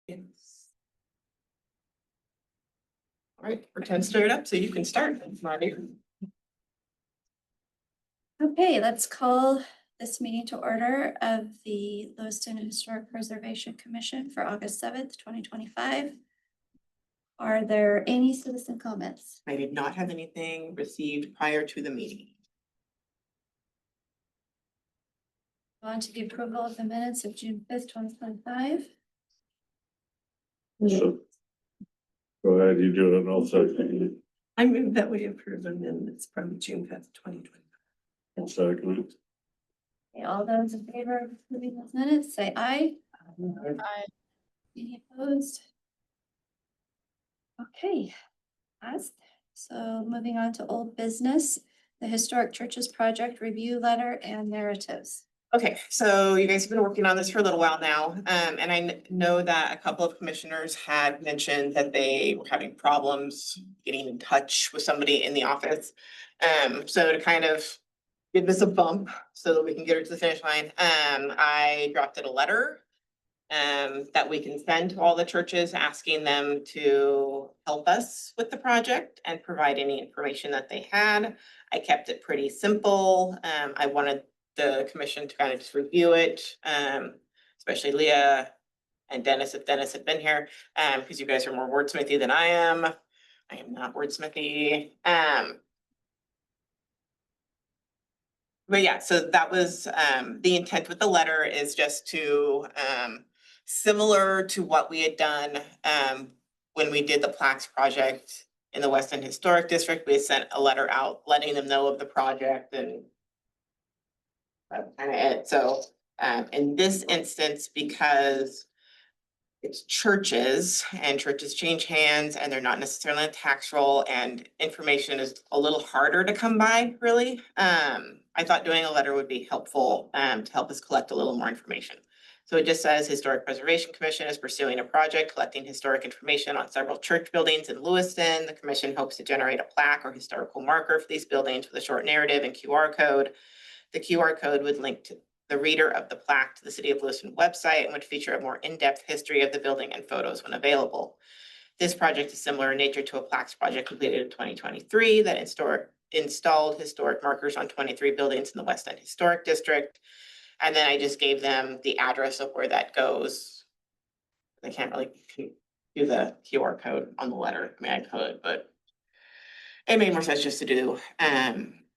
Yes. All right, pretend stir it up so you can start, Marty. Okay, let's call this meeting to order of the Lewiston Historic Preservation Commission for August 7th, 2025. Are there any citizen comments? I did not have anything received prior to the meeting. On to the approval of the minutes of June 5th, 2025. So, go ahead, you do it, and I'll second I move that we approve the minutes from June 5th, 2020. it. I'll second it. Okay, all those in favor of approving those minutes, say aye. Aye. Any opposed? Okay, passed. So moving on to old business, the Historic Churches Project Review Letter and Narratives. Okay, so you guys have been working on this for a little while now, and I know that a couple of commissioners had mentioned that they were having problems getting in touch with somebody in the office. So to kind of give this a bump so that we can get her to the finish line, I drafted a letter that we can send to all the churches, asking them to help us with the project and provide any information that they had. I kept it pretty simple. I wanted the commission to kind of just review it, especially Leah and Dennis, if Dennis had been here, because you guys are more wordsmithy than I am. I am not wordsmithy. But yeah, so that was the intent with the letter, is just to similar to what we had done when we did the plaques project in the West End Historic District. We sent a letter out letting them know of the project, and that's kind of it. So in this instance, because it's churches and churches change hands and they're not necessarily on a tax roll and information is a little harder to come by, really. I thought doing a letter would be helpful to help us collect a little more information. So it just says Historic Preservation Commission is pursuing a project collecting historic information on several church buildings in Lewiston. The commission hopes to generate a plaque or historical marker for these buildings with a short narrative and QR code. The QR code would link to the reader of the plaque to the City of Lewiston website and would feature a more in-depth history of the building and photos when available. This project is similar in nature to a plaques project completed in 2023 that installed historic markers on 23 buildings in the West End Historic District. And then I just gave them the address of where that goes. They can't really do the QR code on the letter. I mean, I could, but it made more sense just to do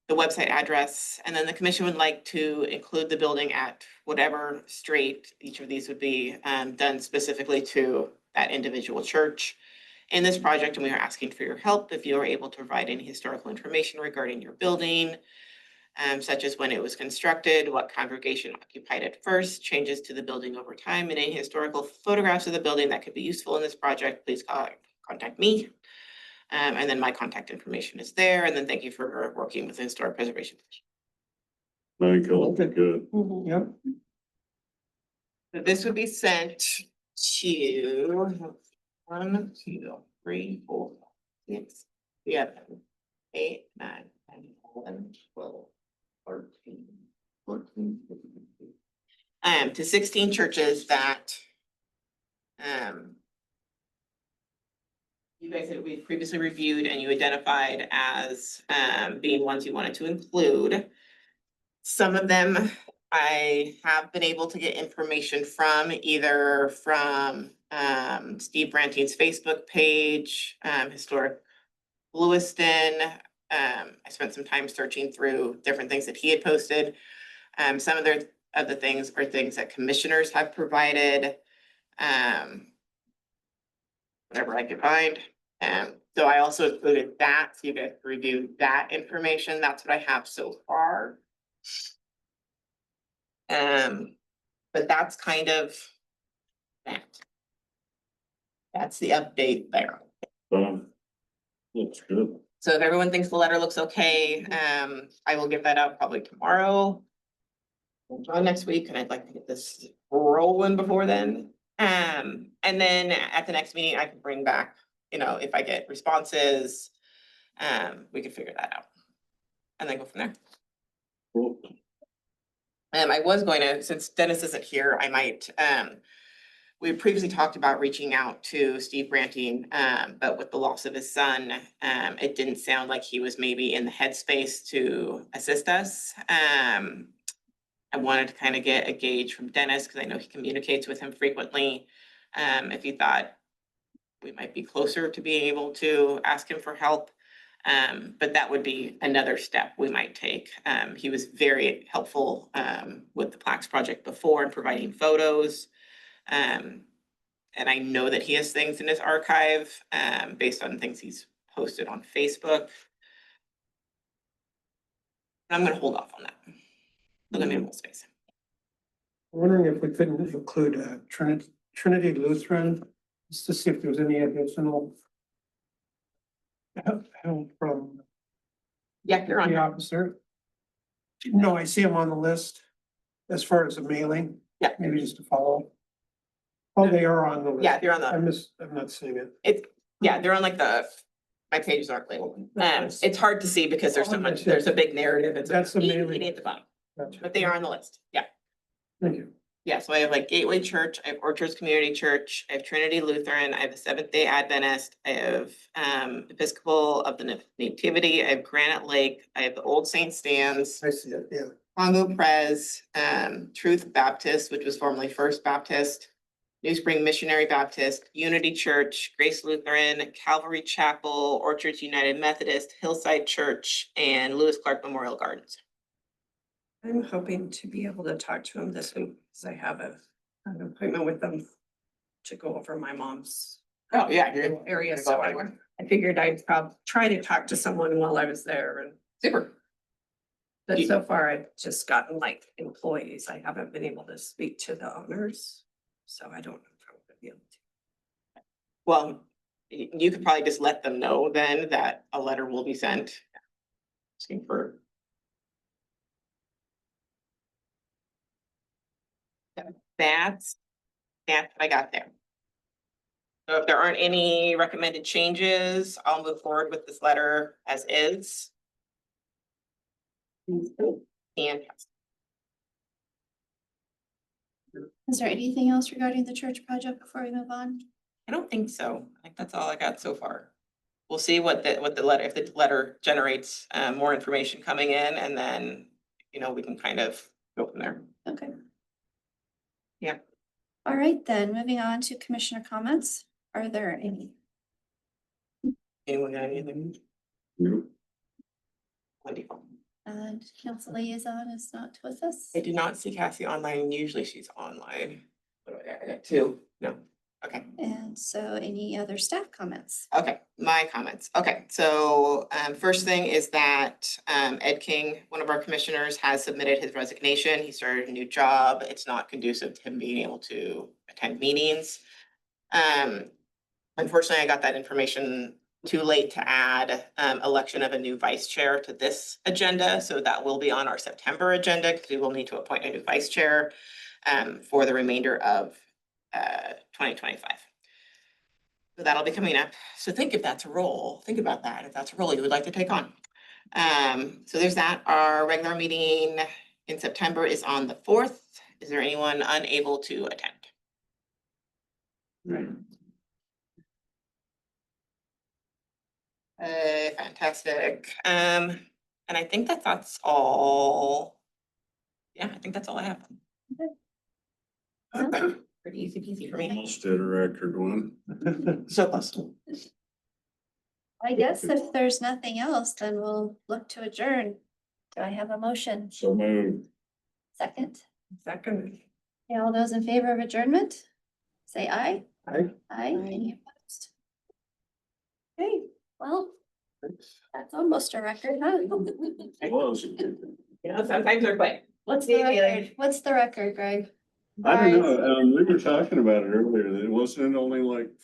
the website address. And then the commission would like to include the building at whatever street. Each of these would be done specifically to that individual church in this project. And we are asking for your help if you are able to provide any historical information regarding your building, such as when it was constructed, what congregation occupied it first, changes to the building over time, and any historical photographs of the building that could be useful in this project, please contact me. And then my contact information is there. And then thank you for working with the Historic Preservation. Thank you, good. Yep. So this would be sent to 1, 2, 3, 4, 6, 7, 8, 9, 10, 11, 12, 13, 14, 15, to 16 churches that you guys had we previously reviewed and you identified as being ones you wanted to include. Some of them I have been able to get information from, either from Steve Branting's Facebook page, Historic Lewiston. I spent some time searching through different things that he had posted. Some of the things are things that commissioners have provided. Whatever I could find. So I also included that, so you guys can review that information. That's what I have so far. But that's kind of that. That's the update there. Looks good. So if everyone thinks the letter looks okay, I will get that out probably tomorrow. Next week, and I'd like to get this rolling before then. And then at the next meeting, I can bring back, if I get responses, we can figure that out. And then go from there. Cool. I was going to, since Dennis isn't here, I might we had previously talked about reaching out to Steve Branting, but with the loss of his son, it didn't sound like he was maybe in the headspace to assist us. I wanted to kind of get a gauge from Dennis, because I know he communicates with him frequently. If he thought we might be closer to being able to ask him for help. But that would be another step we might take. He was very helpful with the Plaques Project before and providing photos. And I know that he has things in his archive based on things he's posted on Facebook. I'm gonna hold off on that. Look at me in full space. I'm wondering if we couldn't include Trinity Lutheran, just to see if there's any additional help from Yeah, you're on. the officer. No, I see them on the list as far as the mailing. Yeah. Maybe just to follow. Oh, they are on the list. Yeah, they're on I'm the, not seeing it. they're on like my pages aren't labeled. It's hard to see because there's so much, there's a big narrative. It's That's the easy mailing. at the bottom, Gotcha. but they are on the list. Yeah. Thank you. Yeah, so I have like Gateway Church, I have Orchards Community Church, I have Trinity Lutheran, I have the Seventh-day Adventist, I have Episcopal of the Nativity, I have Granite Lake, I have the Old Saint Stands, I see it, yeah. Congo Pres, Truth Baptist, which was formerly First Baptist, New Spring Missionary Baptist, Unity Church, Grace Lutheran, Calvary Chapel, Orchards United Methodist, Hillside Church, and Lewis Clark Memorial Gardens. I'm hoping to be able to talk to him this week, because I have an appointment with them to go over my mom's Oh, yeah, area, so I figured I'd try to talk to someone while I was there, and super. but so far I've just gotten like employees. I haven't been able to speak to the owners, so I don't know if I would be able to. Well, you could probably just let them know then that a letter will be sent. Asking for. That's what I got there. So if there aren't any recommended changes, I'll move forward with this letter as is. And Is there anything else regarding the church project before we move on? I don't think so. I think that's all I got so far. We'll see what the letter, if the letter generates more information coming in, and then, we can kind of go from there. Okay. Yeah. All right, then, moving on to commissioner comments. Are there any? Anyone got anything? No. Wonderful. And council liaison is not with us. I do not see Cassie online. Usually she's online. What do I got? Two? No. Okay. And so any other staff comments? Okay, my comments. Okay, so first thing is that Ed King, one of our commissioners, has submitted his resignation. He started a new job. It's not conducive to him being able to attend meetings. Unfortunately, I got that information too late to add election of a new vice chair to this agenda. So that will be on our September agenda, because we will need to appoint a new vice chair for the remainder of 2025. So that'll be coming up. So think if that's a role, think about that. If that's a role you would like to take on. So there's that. Our regular meeting in September is on the 4th. Is there anyone unable to attend? Right. Fantastic. And I think that's all. Yeah, I think that's all I have. Pretty easy peasy for me. Almost did a record one. So close. I guess if there's nothing else, then we'll look to adjourn. Do I have a motion? So moved. Second? Second. Okay, all those in favor of adjournment? Say aye. Aye. Aye. Any opposed? Okay, well, that's almost a record, huh? It was. Yeah, sometimes they're quick. What's the record? What's the record, Greg? I don't know, we were talking about it earlier, that it wasn't only like